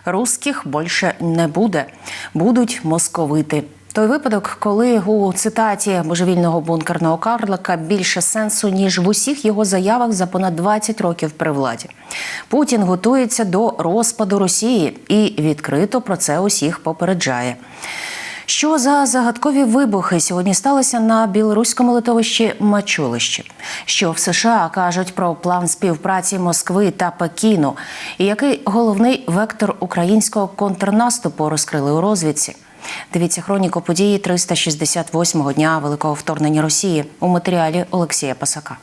«Русских більше не буде. Будуть московити». Той випадок, коли у цитаті божевільного бункерного карлика більше сенсу, ніж в усіх його заявах за понад 20 років при владі. Путін готується до розпаду Росії і відкрито про це усіх попереджає. Що за загадкові вибухи сьогодні сталося на білоруському литовищі Мачулищі? Що в США кажуть про план співпраці Москви та Пекіну? І який головний вектор українського контрнаступу розкрили у розвідці? Дивіться хроніку події 368-го дня Великого вторгнення Росії у матеріалі Олексія Пасака.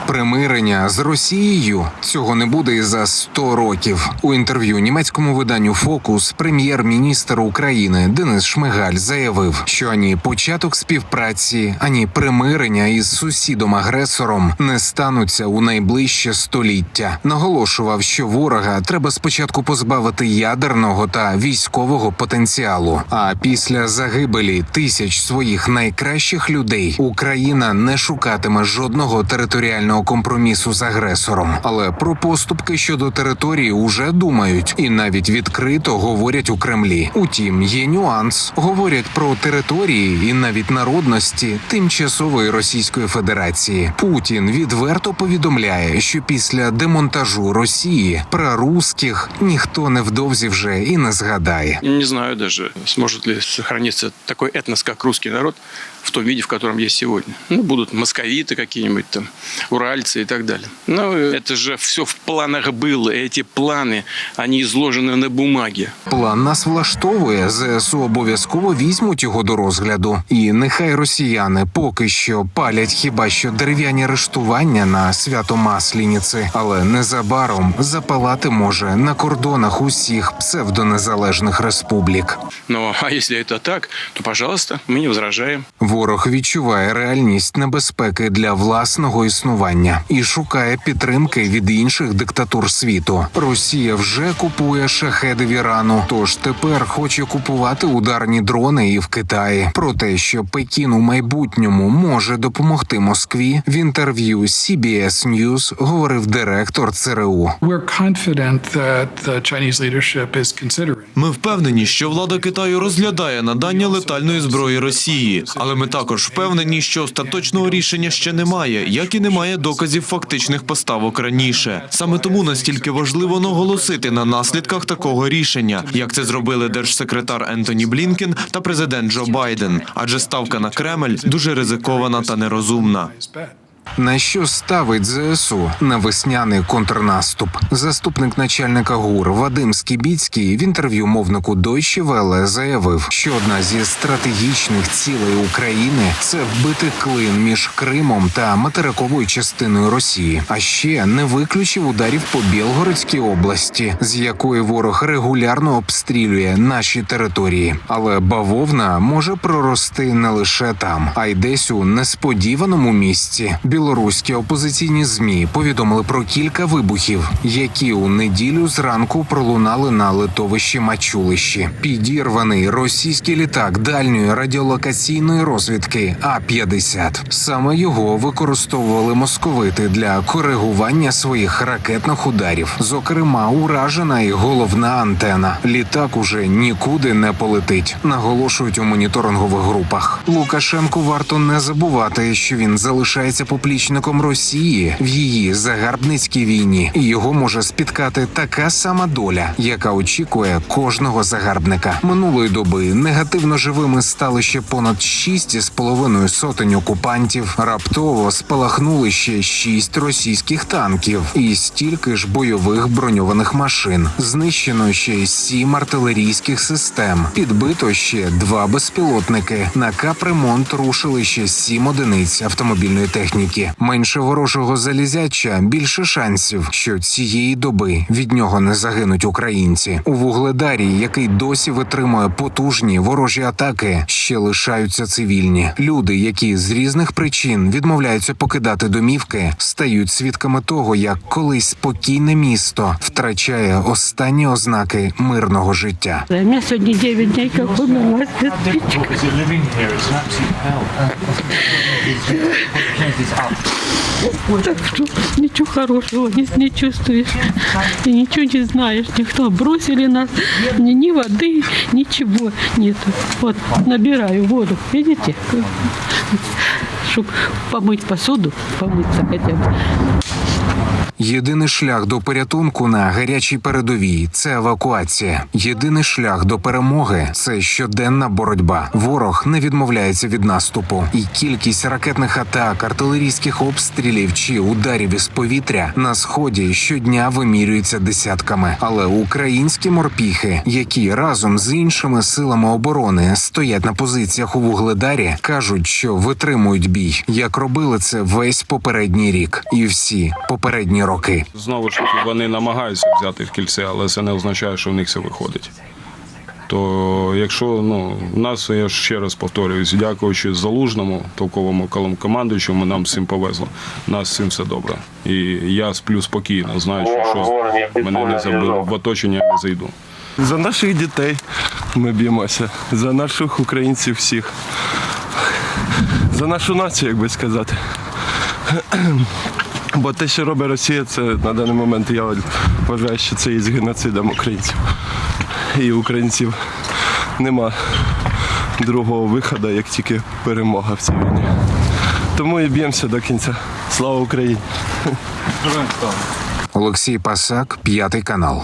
Примирення з Росією – цього не буде і за 100 років. У інтерв'ю німецькому виданню «Фокус» прем'єр-міністр України Денис Шмигаль заявив, що ані початок співпраці, ані примирення із сусідом-агресором не стануться у найближче століття. Наголошував, що ворога треба спочатку позбавити ядерного та військового потенціалу. А після загибелі тисяч своїх найкращих людей Україна не шукатиме жодного територіального компромісу з агресором. Але про поступки щодо території уже думають і навіть відкрито говорять у Кремлі. Утім, є нюанс. Говорять про території і навіть народності тимчасової Російської Федерації. Путін відверто повідомляє, що після демонтажу Росії про русських ніхто невдовзі вже і не згадає. Не знаю даже, сможет ли сохраниться такой этнос, как русский народ, в том виде, в котором есть сегодня. Будут московиты какие-нибудь там, уральцы и так далее. Но это же все в планах было. Эти планы, они изложены на бумаге. План нас влаштовує. ЗСУ обов'язково візьмуть його до розгляду. І нехай росіяни поки що палять хіба що дерев'яні арештування на Свято-Масленіці, але незабаром запалати може на кордонах усіх псевдонезалежних республік. Ну, а если это так, то, пожалуйста, мы не возражаем. Ворог відчуває реальність небезпеки для власного існування і шукає підтримки від інших диктатур світу. Росія вже купує шахеди в Ірану, тож тепер хоче купувати ударні дрони і в Китаї. Про те, що Пекін у майбутньому може допомогти Москві, в інтерв'ю CBS News говорив директор ЦРУ. Ми впевнені, що влада Китаю розглядає надання летальної зброї Росії, але ми також впевнені, що остаточного рішення ще немає, як і немає доказів фактичних поставок раніше. Саме тому настільки важливо наголосити на наслідках такого рішення, як це зробили держсекретар Ентоні Блінкен та президент Джо Байден, адже ставка на Кремль дуже ризикована та нерозумна. На що ставить ЗСУ? На весняний контрнаступ. Заступник начальника ГУР Вадим Скібіцький в інтерв'ю мовнику Deutsche Welle заявив, що одна зі стратегічних цілей України – це вбити клин між Кримом та материковою частиною Росії. А ще не виключив ударів по Білгородській області, з якої ворог регулярно обстрілює наші території. Але бавовна може прорости не лише там, а й десь у несподіваному місці. Білоруські опозиційні ЗМІ повідомили про кілька вибухів, які у неділю зранку пролунали на литовищі Мачулищі. Підірваний російський літак дальньої радіолокаційної розвідки А-50. Саме його використовували московити для коригування своїх ракетних ударів. Зокрема, уражена і головна антена. Літак уже нікуди не полетить, наголошують у моніторингових групах. Лукашенку варто не забувати, що він залишається поплічником Росії в її загарбницькій війні. І його може спіткати така сама доля, яка очікує кожного загарбника. Минулої доби негативно живими стали ще понад 6,5 сотень окупантів. Раптово спалахнули ще 6 російських танків і стільки ж бойових броньованих машин. Знищено ще 7 артилерійських систем. Підбито ще 2 безпілотники. На капремонт рушили ще 7 одиниць автомобільної техніки. Менше ворожого залізяча, більше шансів, що цієї доби від нього не загинуть українці. У Вугледарі, який досі витримує потужні ворожі атаки, ще лишаються цивільні. Люди, які з різних причин відмовляються покидати домівки, стають свідками того, як колись спокійне місто втрачає останні ознаки мирного життя. У мене сьогодні 9 днів, як умерла сестричка. Так что ничего хорошего не чувствуешь. И ничего не знаешь. Никто бросили нас. Ни воды, ничего нету. Вот набираю воду. Видите? Чтобы помыть посуду, помыться хотя бы. Єдиний шлях до порятунку на гарячій передовій – це евакуація. Єдиний шлях до перемоги – це щоденна боротьба. Ворог не відмовляється від наступу. І кількість ракетних атак, артилерійських обстрілів чи ударів із повітря на Сході щодня вимірюється десятками. Але українські морпіхи, які разом з іншими силами оборони стоять на позиціях у Вугледарі, кажуть, що витримують бій, як робили це весь попередній рік і всі попередні роки. Знову ж таки, вони намагаються взяти в кільце, але це не означає, що в них все виходить. То якщо, у нас, я ще раз повторююсь, дякуючи Залужному, толковому командуючому, нам з цим повезло. У нас з цим все добре. І я сплю спокійно, знаючи, що мене не забили, в оточення не зайду. За наших дітей ми б'ємося, за наших українців всіх, за нашу націю, як би сказати. Бо те, що робить Росія, це на даний момент, я вважаю, що це є геноцидом українців. І українців нема другого виходу, як тільки перемога в цій війні. Тому і б'ємося до кінця. Слава Україні! Олексій Пасак, 5 канал.